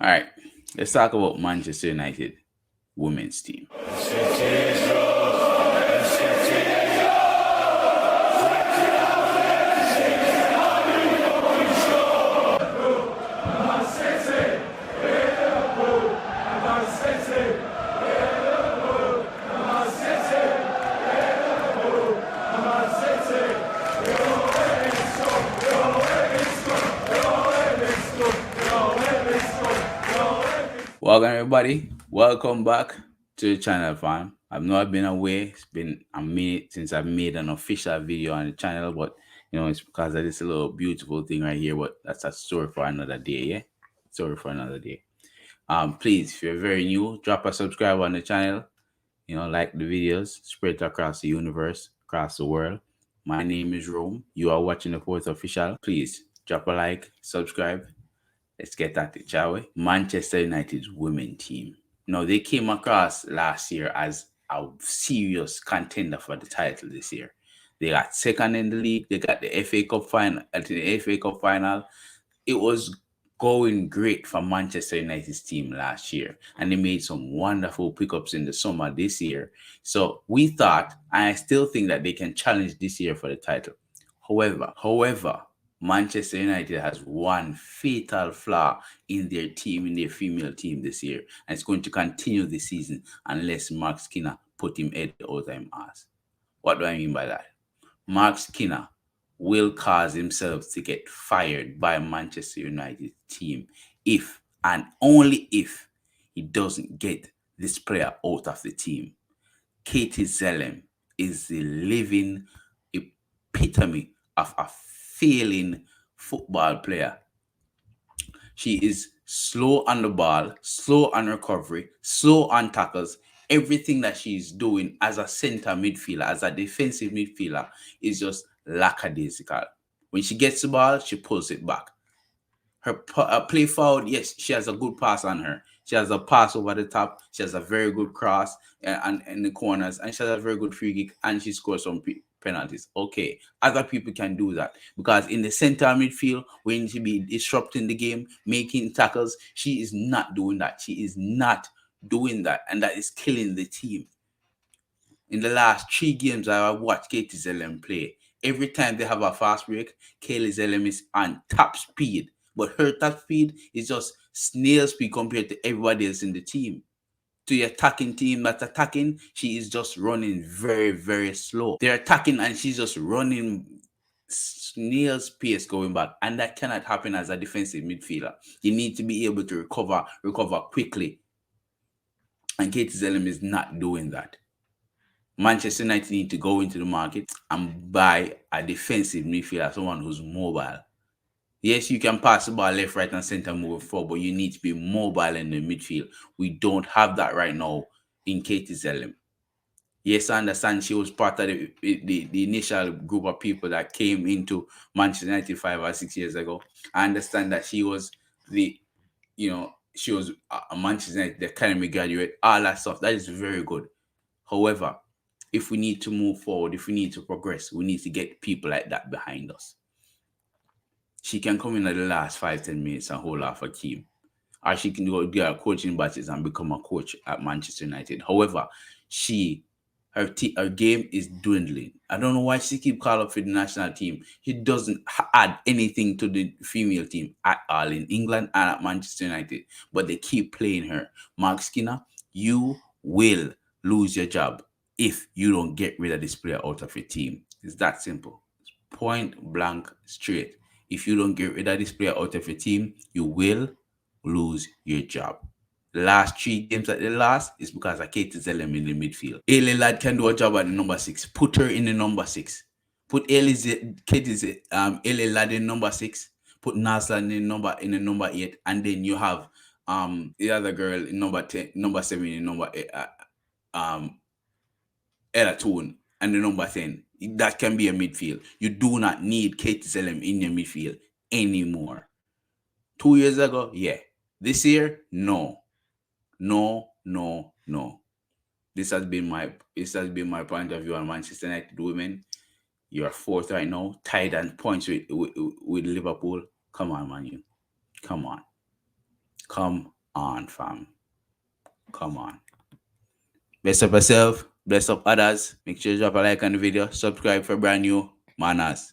All right, let's talk about Manchester United women's team. Welcome everybody. Welcome back to the channel, fam. I've been away. It's been a minute since I've made an official video on the channel, but it's because of this little beautiful thing right here. But that's a story for another day, yeah. Story for another day. Please, if you're very new, drop a subscribe on the channel. Like the videos, spread it across the universe, across the world. My name is Rome. You are watching the Fourth Official. Please drop a like, subscribe. Let's get at it, shall we? Manchester United's women team. Now, they came across last year as a serious contender for the title this year. They got second in the league. They got the FA Cup final. At the FA Cup final, it was going great for Manchester United's team last year, and they made some wonderful pickups in the summer this year. So we thought, and I still think that they can challenge this year for the title. However, Manchester United has one fatal flaw in their team, in their female team this year, and it's going to continue this season unless Mark Skinner put him head out of him ass. What do I mean by that? Mark Skinner will cause himself to get fired by Manchester United team if and only if he doesn't get this player out of the team. Katie Zellem is the living epitome of a failing football player. She is slow on the ball, slow on recovery, slow on tackles. Everything that she's doing as a center midfielder, as a defensive midfielder, is just lackadaisical. When she gets the ball, she pulls it back. Her play forward, yes, she has a good pass on her. She has a pass over the top. She has a very good cross and in the corners, and she has a very good free kick, and she scores some penalties. Okay, other people can do that because in the center midfield, when she be disrupting the game, making tackles, she is not doing that. She is not doing that, and that is killing the team. In the last 3 games I've watched Katie Zellem play, every time they have a fast break, Katie Zellem is on top speed. But her top speed is just snail speed compared to everybody else in the team. To the attacking team that's attacking, she is just running very, very slow. They're attacking and she's just running snail's pace going back. And that cannot happen as a defensive midfielder. You need to be able to recover quickly. And Katie Zellem is not doing that. Manchester United need to go into the market and buy a defensive midfielder, someone who's mobile. Yes, you can pass the ball left, right, and center moving forward, but you need to be mobile in the midfield. We don't have that right now in Katie Zellem. Yes, I understand she was part of the initial group of people that came into Manchester United 5 or 6 years ago. I understand that she was she was a Manchester United Academy graduate, all that stuff. That is very good. However, if we need to move forward, if we need to progress, we need to get people like that behind us. She can come in at the last 5-10 minutes and hold off a team. Or she can go get her coaching batches and become a coach at Manchester United. However, her game is dwindling. I don't know why she keep calling up for the national team. She doesn't add anything to the female team at all in England and at Manchester United. But they keep playing her. Mark Skinner, you will lose your job if you don't get rid of this player out of your team. It's that simple. It's point blank straight. If you don't get rid of this player out of your team, you will lose your job. The last 3 games that they lost is because of Katie Zellem in the midfield. Ailey Ladd can do a job at the number 6. Put her in the number 6. Put Ailey Ladd in number 6. Put Nasla in the number 8, and then you have the other girl in number 10, number 7 in number 8, Ella Toon, and the number 10. That can be a midfield. You do not need Katie Zellem in your midfield anymore. 2 years ago, yeah. This year, no. No. This has been my point of view on Manchester United women. You're 4th right now, tied on points with Liverpool. Come on, man, you. Come on. Come on, fam. Come on. Bless up yourself. Bless up others. Make sure you drop a like on the video. Subscribe for brand new Manaz.